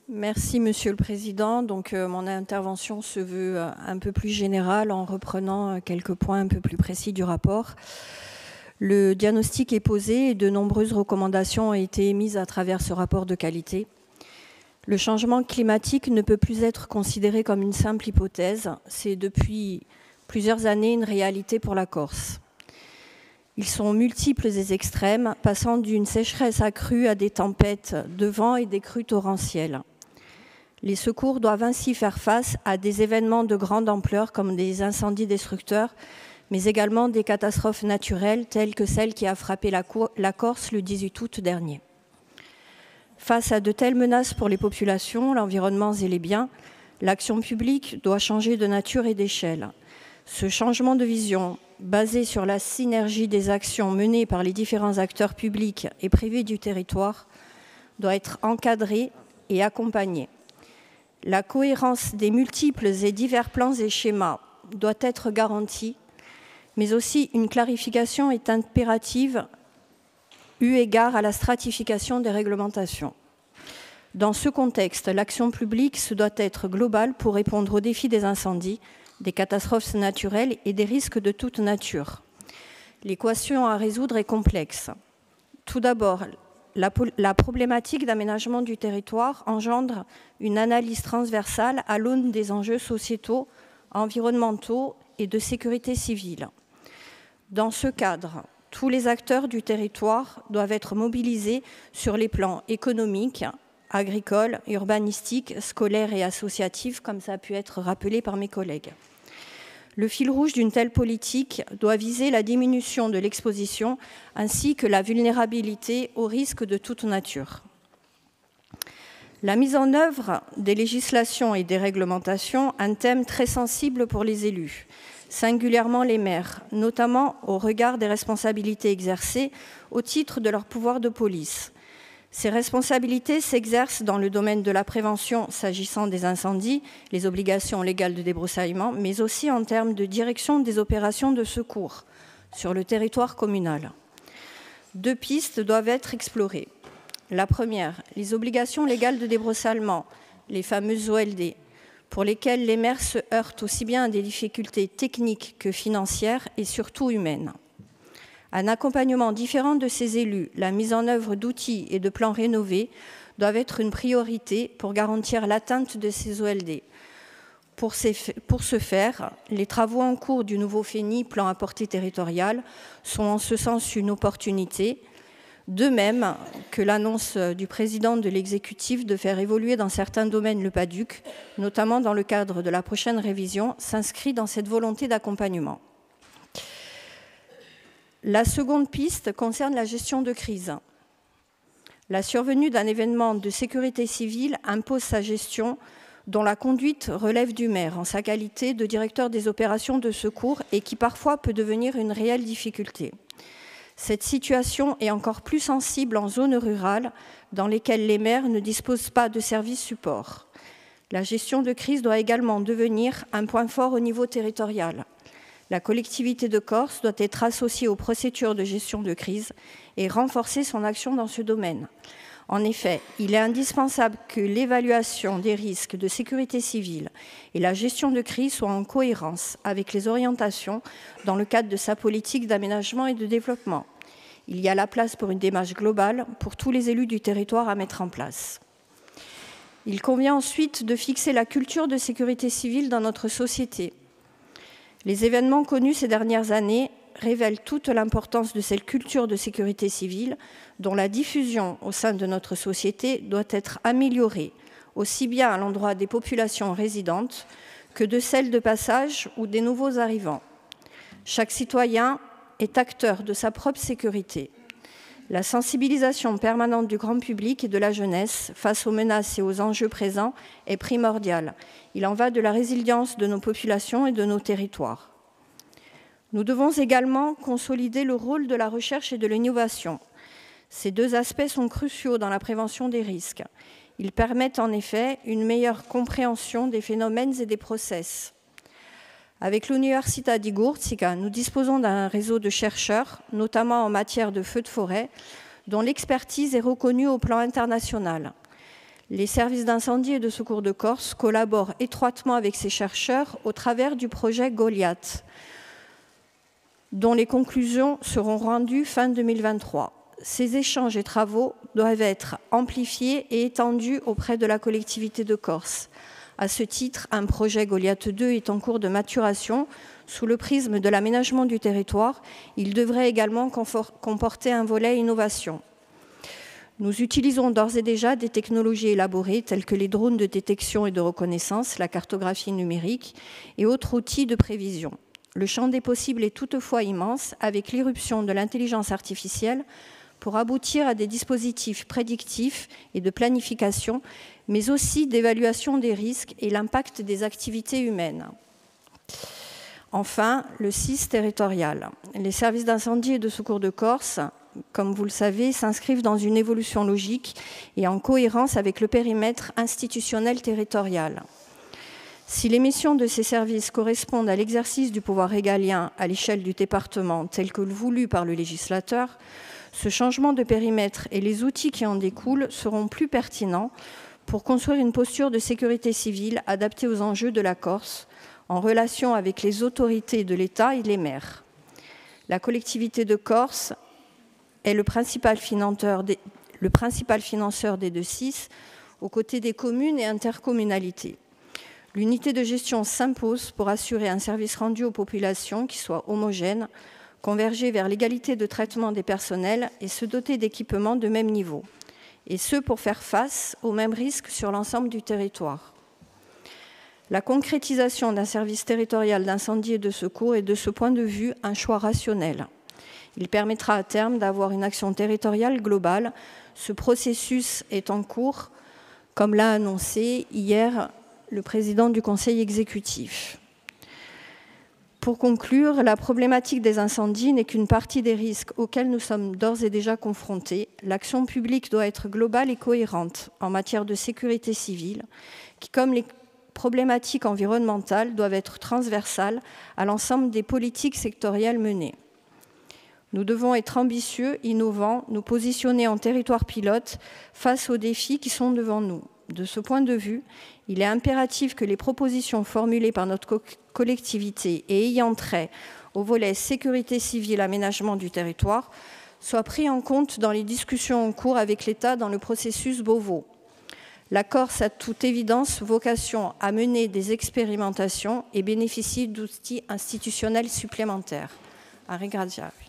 Merci, Monsieur le Président. Donc, mon intervention se veut un peu plus générale en reprenant quelques points un peu plus précis du rapport. Le diagnostic est posé et de nombreuses recommandations ont été émises à travers ce rapport de qualité. Le changement climatique ne peut plus être considéré comme une simple hypothèse. C'est depuis plusieurs années une réalité pour la Corse. Ils sont multiples et extrêmes, passant d'une sécheresse accrue à des tempêtes de vent et des crues torrentielles. Les secours doivent ainsi faire face à des événements de grande ampleur comme des incendies destructeurs, mais également des catastrophes naturelles telles que celle qui a frappé la Corse le 18 août dernier. Face à de telles menaces pour les populations, l'environnement et les biens, l'action publique doit changer de nature et d'échelle. Ce changement de vision, basé sur la synergie des actions menées par les différents acteurs publics et privés du territoire, doit être encadré et accompagné. La cohérence des multiples et divers plans et schémas doit être garantie, mais aussi une clarification est impérative eu égard à la stratification des réglementations. Dans ce contexte, l'action publique se doit être globale pour répondre aux défis des incendies, des catastrophes naturelles et des risques de toute nature. L'équation à résoudre est complexe. Tout d'abord, la problématique d'aménagement du territoire engendre une analyse transversale à l'aune des enjeux sociétaux, environnementaux et de sécurité civile. Dans ce cadre, tous les acteurs du territoire doivent être mobilisés sur les plans économiques, agricoles, urbanistiques, scolaires et associatifs, comme ça a pu être rappelé par mes collègues. Le fil rouge d'une telle politique doit viser la diminution de l'exposition ainsi que la vulnérabilité aux risques de toute nature. La mise en œuvre des législations et des réglementations, un thème très sensible pour les élus, singulièrement les maires, notamment au regard des responsabilités exercées au titre de leur pouvoir de police. Ces responsabilités s'exercent dans le domaine de la prévention s'agissant des incendies, les obligations légales de débroussaillement, mais aussi en termes de direction des opérations de secours sur le territoire communal. Deux pistes doivent être explorées. La première, les obligations légales de débroussaillement, les fameuses OLD, pour lesquelles les maires se heurtent aussi bien à des difficultés techniques que financières et surtout humaines. Un accompagnement différent de ces élus, la mise en œuvre d'outils et de plans rénovés doivent être une priorité pour garantir l'atteinte de ces OLD. Pour ce faire, les travaux en cours du nouveau FENI, plan à portée territoriale, sont en ce sens une opportunité, de même que l'annonce du président de l'exécutif de faire évoluer dans certains domaines le PADUC, notamment dans le cadre de la prochaine révision, s'inscrit dans cette volonté d'accompagnement. La seconde piste concerne la gestion de crise. La survenue d'un événement de sécurité civile impose sa gestion, dont la conduite relève du maire en sa qualité de directeur des opérations de secours et qui parfois peut devenir une réelle difficulté. Cette situation est encore plus sensible en zones rurales dans lesquelles les maires ne disposent pas de services support. La gestion de crise doit également devenir un point fort au niveau territorial. La collectivité de Corse doit être associée aux procédures de gestion de crise et renforcer son action dans ce domaine. En effet, il est indispensable que l'évaluation des risques de sécurité civile et la gestion de crise soient en cohérence avec les orientations dans le cadre de sa politique d'aménagement et de développement. Il y a la place pour une démarche globale pour tous les élus du territoire à mettre en place. Il convient ensuite de fixer la culture de sécurité civile dans notre société. Les événements connus ces dernières années révèlent toute l'importance de cette culture de sécurité civile dont la diffusion au sein de notre société doit être améliorée, aussi bien à l'endroit des populations résidentes que de celles de passage ou des nouveaux arrivants. Chaque citoyen est acteur de sa propre sécurité. La sensibilisation permanente du grand public et de la jeunesse face aux menaces et aux enjeux présents est primordiale. Il en va de la résilience de nos populations et de nos territoires. Nous devons également consolider le rôle de la recherche et de l'innovation. Ces deux aspects sont cruciaux dans la prévention des risques. Ils permettent en effet une meilleure compréhension des phénomènes et des process. Avec l'Università di Gurzica, nous disposons d'un réseau de chercheurs, notamment en matière de feux de forêt, dont l'expertise est reconnue au plan international. Les services d'incendie et de secours de Corse collaborent étroitement avec ces chercheurs au travers du projet Goliath, dont les conclusions seront rendues fin 2023. Ces échanges et travaux doivent être amplifiés et étendus auprès de la collectivité de Corse. À ce titre, un projet Goliath 2 est en cours de maturation sous le prisme de l'aménagement du territoire. Il devrait également comporter un volet innovation. Nous utilisons d'ores et déjà des technologies élaborées telles que les drones de détection et de reconnaissance, la cartographie numérique et autres outils de prévision. Le champ des possibles est toutefois immense avec l'irruption de l'intelligence artificielle pour aboutir à des dispositifs prédictifs et de planification, mais aussi d'évaluation des risques et l'impact des activités humaines. Enfin, le SIS territorial. Les services d'incendie et de secours de Corse, comme vous le savez, s'inscrivent dans une évolution logique et en cohérence avec le périmètre institutionnel territorial. Si les missions de ces services correspondent à l'exercice du pouvoir régalien à l'échelle du département tel que voulu par le législateur, ce changement de périmètre et les outils qui en découlent seront plus pertinents pour construire une posture de sécurité civile adaptée aux enjeux de la Corse, en relation avec les autorités de l'État et les maires. La collectivité de Corse est le principal financeur des deux SIS, aux côtés des communes et intercommunalités. L'unité de gestion s'impose pour assurer un service rendu aux populations qui soit homogène, converger vers l'égalité de traitement des personnels et se doter d'équipements de même niveau, et ce pour faire face aux mêmes risques sur l'ensemble du territoire. La concrétisation d'un service territorial d'incendie et de secours est de ce point de vue un choix rationnel. Il permettra à terme d'avoir une action territoriale globale. Ce processus est en cours, comme l'a annoncé hier le président du Conseil exécutif. Pour conclure, la problématique des incendies n'est qu'une partie des risques auxquels nous sommes d'ores et déjà confrontés. L'action publique doit être globale et cohérente en matière de sécurité civile, qui, comme les problématiques environnementales, doivent être transversales à l'ensemble des politiques sectorielles menées. Nous devons être ambitieux, innovants, nous positionner en territoire pilote face aux défis qui sont devant nous. De ce point de vue, il est impératif que les propositions formulées par notre collectivité et ayant trait au volet sécurité civile, aménagement du territoire, soient prises en compte dans les discussions en cours avec l'État dans le processus Beauvau. La Corse a de toute évidence vocation à mener des expérimentations et bénéficie d'outils institutionnels supplémentaires. A ringraziarvi.